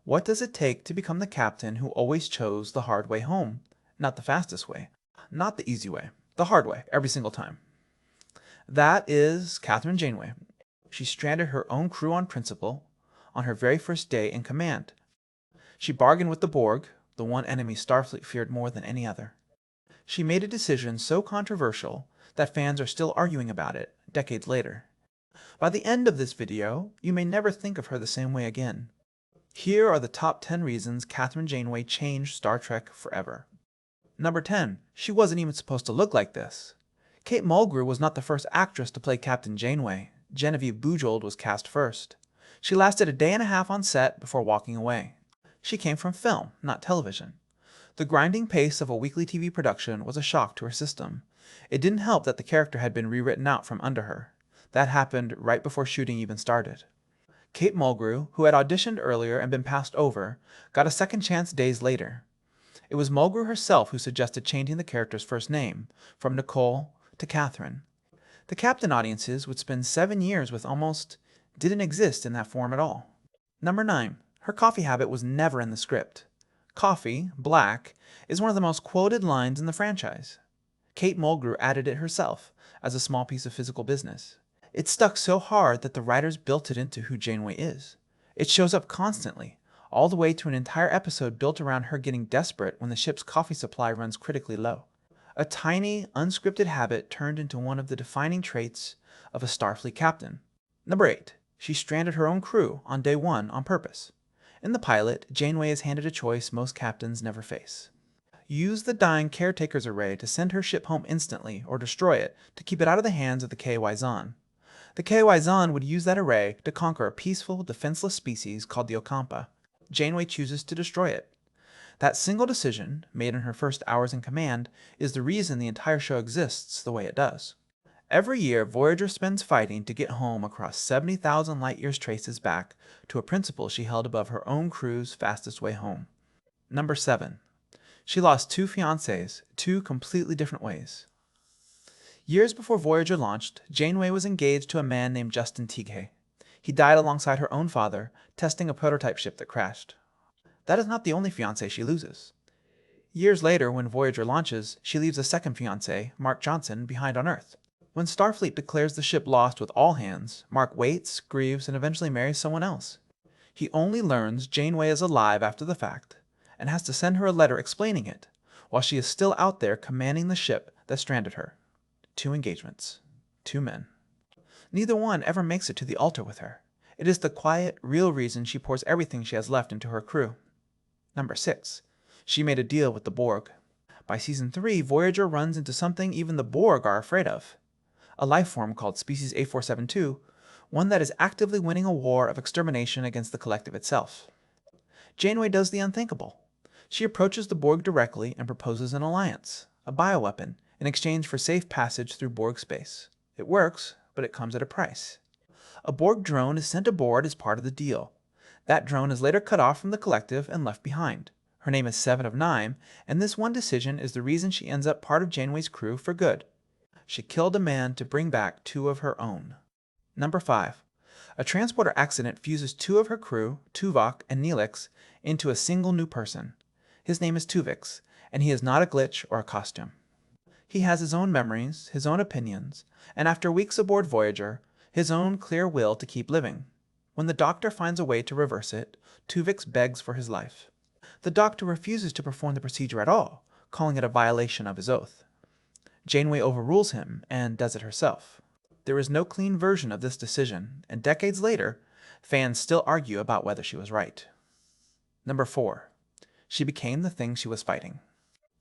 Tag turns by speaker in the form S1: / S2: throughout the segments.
S1: What does it take to become the captain who always chose the hard way home? Not the fastest way, not the easy way, the hard way, every single time. That is Kathryn Janeway. She stranded her own crew on principle on her very first day in command. She bargained with the Borg, the one enemy Starfleet feared more than any other. She made a decision so controversial that fans are still arguing about it decades later. By the end of this video, you may never think of her the same way again. Here are the top 10 reasons Kathryn Janeway changed Star Trek forever. Number 10. She wasn't even supposed to look like this. Kate Mulgrew was not the first actress to play Captain Janeway. Genevieve Bujold was cast first. She lasted a day and a half on set before walking away. She came from film, not television. The grinding pace of a weekly TV production was a shock to her system. It didn't help that the character had been rewritten out from under her. That happened right before shooting even started. Kate Mulgrew, who had auditioned earlier and been passed over, got a second chance days later. It was Mulgrew herself who suggested changing the character's first name, from Nicole to Kathryn. The Captain audiences would spend 7 years with almost didn't exist in that form at all. Number 9. Her coffee habit was never in the script. Coffee, black, is one of the most quoted lines in the franchise. Kate Mulgrew added it herself, as a small piece of physical business. It stuck so hard that the writers built it into who Janeway is. It shows up constantly, all the way to an entire episode built around her getting desperate when the ship's coffee supply runs critically low. A tiny, unscripted habit turned into one of the defining traits of a Starfleet captain. Number 8. She stranded her own crew on day 1 on purpose. In the pilot, Janeway is handed a choice most captains never face. Use the dying caretaker's array to send her ship home instantly or destroy it to keep it out of the hands of the KY Zon. The KY Zon would use that array to conquer a peaceful, defenseless species called the Ocampa. Janeway chooses to destroy it. That single decision, made in her first hours in command, is the reason the entire show exists the way it does. Every year, Voyager spends fighting to get home across 70,000 light-years traces back to a principle she held above her own crew's fastest way home. Number 7. She lost 2 fiancés, 2 completely different ways. Years before Voyager launched, Janeway was engaged to a man named Justin Tighe. He died alongside her own father, testing a prototype ship that crashed. That is not the only fiancé she loses. Years later, when Voyager launches, she leaves a second fiancé, Mark Johnson, behind on Earth. When Starfleet declares the ship lost with all hands, Mark waits, grieves, and eventually marries someone else. He only learns Janeway is alive after the fact, and has to send her a letter explaining it, while she is still out there commanding the ship that stranded her. 2 engagements. 2 men. Neither one ever makes it to the altar with her. It is the quiet, real reason she pours everything she has left into her crew. Number 6. She made a deal with the Borg. By season 3, Voyager runs into something even the Borg are afraid of. A life form called Species A472, one that is actively winning a war of extermination against the collective itself. Janeway does the unthinkable. She approaches the Borg directly and proposes an alliance, a bioweapon, in exchange for safe passage through Borg space. It works, but it comes at a price. A Borg drone is sent aboard as part of the deal. That drone is later cut off from the collective and left behind. Her name is 7 of 9, and this one decision is the reason she ends up part of Janeway's crew for good. She killed a man to bring back 2 of her own. Number 5. A transporter accident fuses 2 of her crew, Tuvok and Neelix, into a single new person. His name is Tuvix, and he is not a glitch or a costume. He has his own memories, his own opinions, and after weeks aboard Voyager, his own clear will to keep living. When the Doctor finds a way to reverse it, Tuvix begs for his life. The Doctor refuses to perform the procedure at all, calling it a violation of his oath. Janeway overrules him and does it herself. There is no clean version of this decision, and decades later, fans still argue about whether she was right. Number 4. She became the thing she was fighting.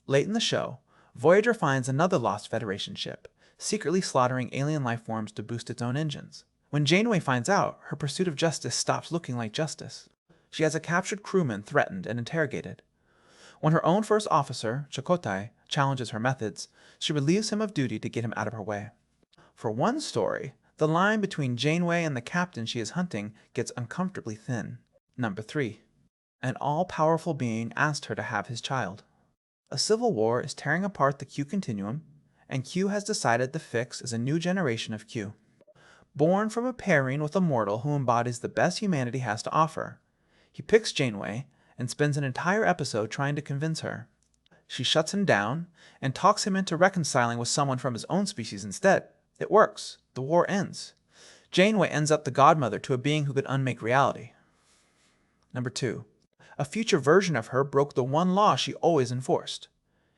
S1: Late in the show, Voyager finds another lost Federation ship, secretly slaughtering alien life forms to boost its own engines. When Janeway finds out, her pursuit of justice stops looking like justice. She has a captured crewman threatened and interrogated. When her own first officer, Chakotay, challenges her methods, she relieves him of duty to get him out of her way. For one story, the line between Janeway and the captain she is hunting gets uncomfortably thin. Number 3. An all-powerful being asked her to have his child. A civil war is tearing apart the Q continuum, and Q has decided the fix is a new generation of Q. Born from a pairing with a mortal who embodies the best humanity has to offer, He picks Janeway and spends an entire episode trying to convince her. She shuts him down and talks him into reconciling with someone from his own species instead. It works. The war ends. Janeway ends up the godmother to a being who could unmake reality. Number 2. A future version of her broke the one law she always enforced.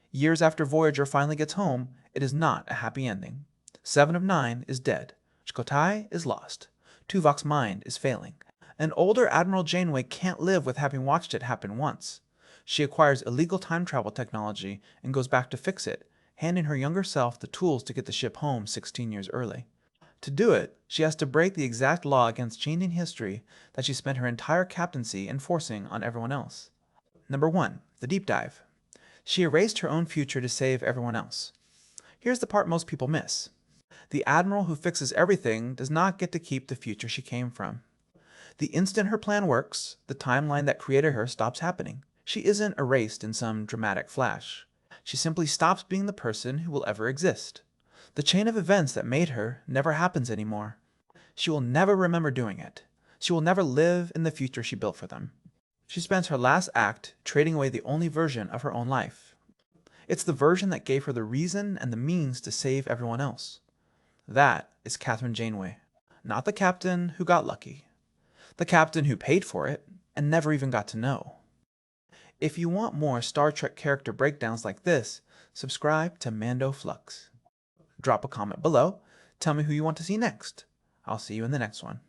S1: Years after Voyager finally gets home, it is not a happy ending. 7 of 9 is dead. Chakotay is lost. Tuvok's mind is failing. An older Admiral Janeway can't live with having watched it happen once. She acquires illegal time travel technology and goes back to fix it, handing her younger self the tools to get the ship home 16 years early. To do it, she has to break the exact law against changing history that she spent her entire captaincy enforcing on everyone else. Number 1. The deep dive. She erased her own future to save everyone else. Here's the part most people miss. The Admiral who fixes everything does not get to keep the future she came from. The instant her plan works, the timeline that created her stops happening. She isn't erased in some dramatic flash. She simply stops being the person who will ever exist. The chain of events that made her never happens anymore. She will never remember doing it. She will never live in the future she built for them. She spends her last act trading away the only version of her own life. It's the version that gave her the reason and the means to save everyone else. That is Kathryn Janeway, not the captain who got lucky. The captain who paid for it and never even got to know. If you want more Star Trek character breakdowns like this, subscribe to Mando Flux. Drop a comment below. Tell me who you want to see next. I'll see you in the next one.